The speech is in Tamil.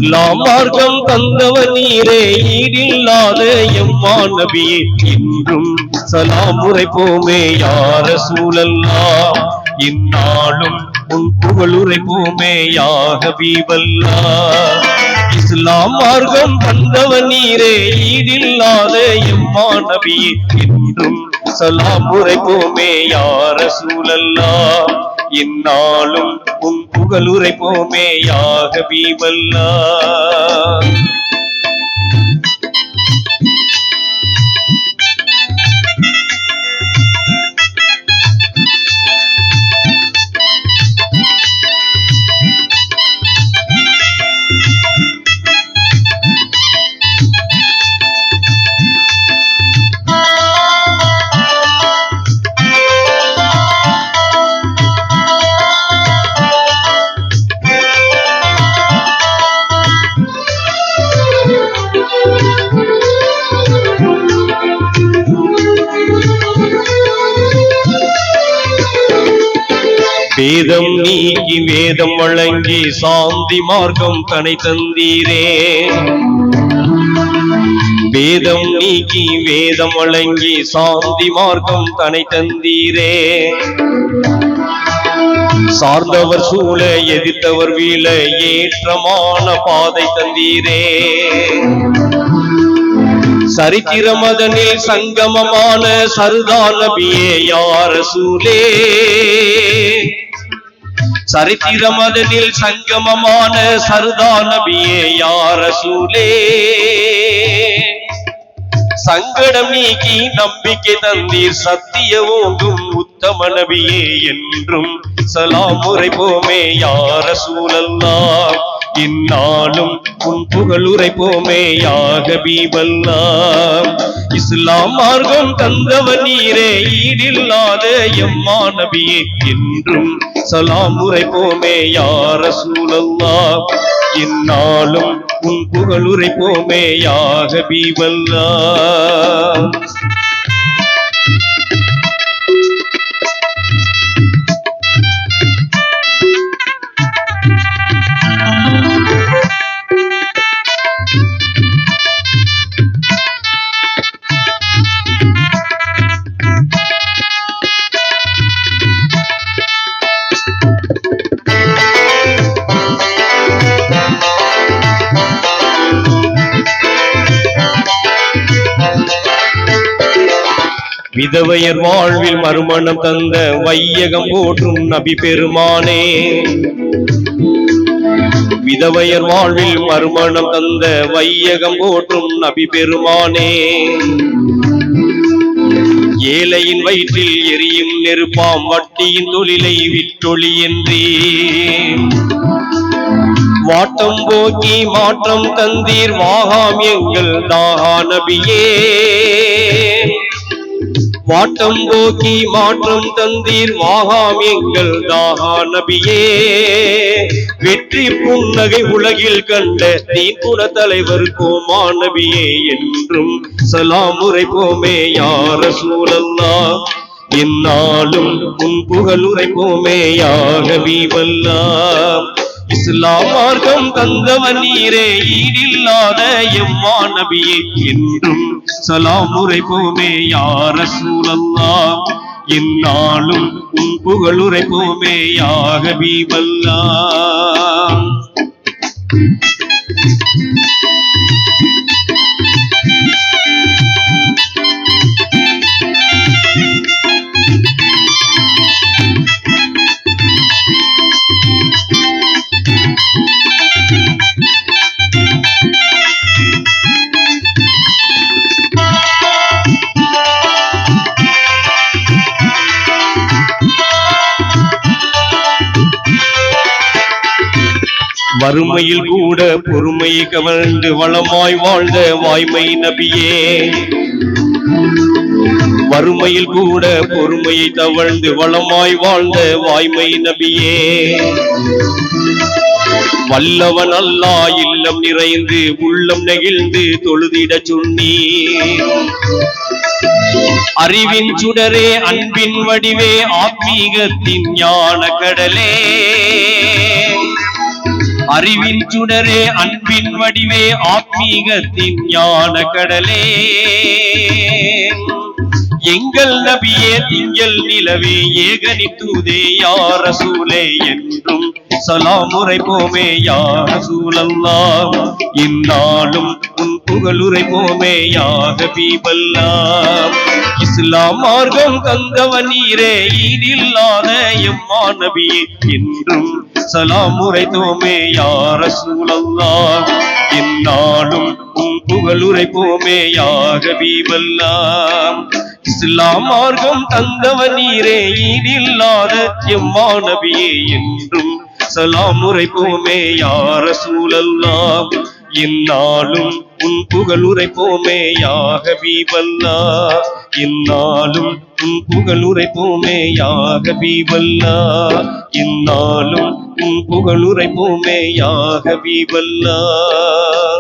இஸ்லாம் மார்க்கம் தந்தவர் நீரே, ஈடில்லாத எம்மான் நபியே, இன்றும் சலாம் உரைப்போமே யா ரசூலல்லாஹ், இந்நாளும் உன் புகழ் உரைப்போமே யா ஹபீபல்லாஹ். இஸ்லாம் மார்க்கம் தந்தவர் நீரே, ஈடில்லாத எம்மான் நபியே, இன்றும் சலாம் உரைப்போமே யா ரசூலல்லாஹ், இந்நாளும் உன் புகழ் உரைப்போமே யா ஹபீபல்லாஹ். வேதம் நீக்கி வேதம் வழங்கி சாந்தி மார்க்கம் தனை தந்தீரே, வேதம் நீக்கி வேதம் வழங்கி சாந்தி மார்க்கம் தனை தந்தீரே, சார்ந்தவர் சூழ எதிர்த்தவர் வீழ ஏற்றமான பாதை தந்தீரே, சரித்திரம் அதனில் சங்கமமான சர்தா நபியே யா ரசூலே, சரித்திரம் அதனில் சங்கமமான சர்தா நபியே யா ரசூலே, சங்கடம் நீக்கி நம்பிக்கை தந்தீர் சத்திய ஓங்கும் உத்தம நபியே, என்றும் சலாம் உரைப்போமே யா ரசூலல்லாஹ், இந்நாளும் உன் புகழ் உரைப்போமே யா ஹபீபல்லாஹ். இஸ்லாம் மார்க்கம் தந்தவர் நீரே, ஈடில்லாத எம்மான் நபியே, என்றும் சலாம் உரைப்போமே யா ரசூலல்லாஹ், இந்நாளும் உன் புகழ் உரைப்போமே யா ஹபீபல்லாஹ். விதவையர் வாழ்வில் மறுமணம் தந்த வையகம் போற்றும் நபி பெருமானே, விதவையர் வாழ்வில் மறுமணம் தந்த வையகம் போற்றும் நபி பெருமானே, ஏழையின் வயிற்றில் எரியும் நெருப்பாம் வட்டியின் தொழிலை விட்டொழி என்றே, வாட்டம் போக்கி மாற்றம் தந்தீர் வாகாம் எங்கள் தாகா நபியே, வாட்டம் போக்கி மாற்றம் தந்தீர் வாகாம் எங்கள் தாகா நபியே, வெற்றி புன்னகை உலகில் கண்ட தீக்குண தலைவர் கோமா நபியே, என்றும் சலாம் உரைப்போமே யா ரசூலல்லாஹ், இந்நாளும் உன் புகழ் உரைப்போமே யா ஹபீபல்லாஹ். இஸ்லாம் மார்க்கம் தந்தவர் நீரே, ஈடில்லாத எம்மான் நபியே, என்றும் சலாம் உரைப்போமே யா ரசூலல்லாஹ், இந்நாளும் உன் புகழ் உரைப்போமே யா ஹபீபல்லாஹ். வறுமையில் கூட பொறுமையை கவர்ந்து வளமாய் வாழ்ந்த வாய்மை நபியே, வறுமையில் கூட பொறுமையை தவழ்ந்து வளமாய் வாழ்ந்த வாய்மை நபியே, வல்லவன் அல்லாஹ் இல்லம் நிறைந்து உள்ளம் நெகிழ்ந்து தொழுதிட சொன்னி, அறிவின் சுடரே அன்பின் வடிவே ஆத்மீகத்தின் ஞான கடலே, அறிவின் சுடரே அன்பின் வடிவே ஆத்மீகத்தின் ஞான கடலே எங்கள் நபியே திங்கள் நிலவே ஏகனின் தூதே யா ரசூலே என்றும் சலாம் உரைப்போமே யா ரசூலல்லாஹ் இந்நாளும் உன் புகழுரைப்போமே யா ஹபீபல்லாஹ் இஸ்லாம் மார்க்கம் தந்தவன் நீரே ஈடில்லாத எம்மா நபியே என்றும் சலாம் உரைத்தோமே யா ரசூலல்லாஹ் இந்நாளும் உன் புகழுரைப்போமே யா ஹபீபல்லாஹ் இஸ்லாம் மார்க்கம் தந்தவன் நீரே ஈடில்லாத எம்மா நபியே என்றும் சலாம் உரைப்போமே யா ரசூலல்லாஹ் இந்நாளும் உன் புகழுரைப்போமே யா ஹபீபல்லாஹ் இந்நாளும் உன் புகழுரைப்போமே யா ஹபீபல்லாஹ் இந்நாளும் உன் புகழுரைப்போமே யா ஹபீபல்லாஹ்